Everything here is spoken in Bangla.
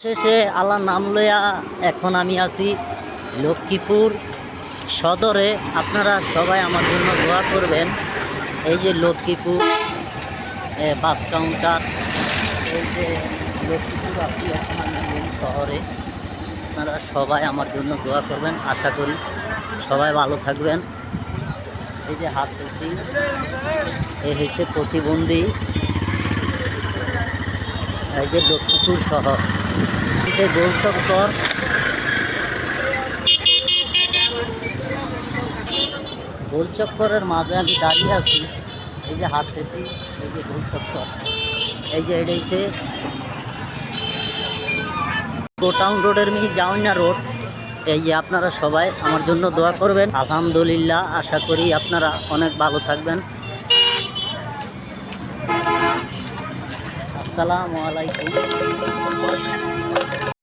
শেষে আল্লাহ নাম লইয়া এখন আমি আছি লক্ষ্মীপুর সদরে। আপনারা সবাই আমার জন্য দোয়া করবেন। এই যে লক্ষ্মীপুর বাস কাউন্টার, এই যে লক্ষ্মীপুর আছি এখন আমি মেন শহরে। আপনারা সবাই আমার জন্য দোয়া করবেন, আশা করি সবাই ভালো থাকবেন। এই যে হাত তুলছি, এই হয়েছে প্রতিবন্ধী। এই যে লক্ষ্মীপুর শহর, সে গোলচক্কর, গোলচক্করের মাঝে আমি দাঁড়িয়ে আছি। এই যে হাঁটতেছি, এই যে গোলচক্কর, এই যে এটা হচ্ছে গোটাউন রোডের জাউনা রোড। এই যে আপনারা সবাই আমার জন্য দোয়া করবেন। আলহামদুলিল্লাহ, আশা করি আপনারা অনেক ভালো থাকবেন। আসসালামু আলাইকুম।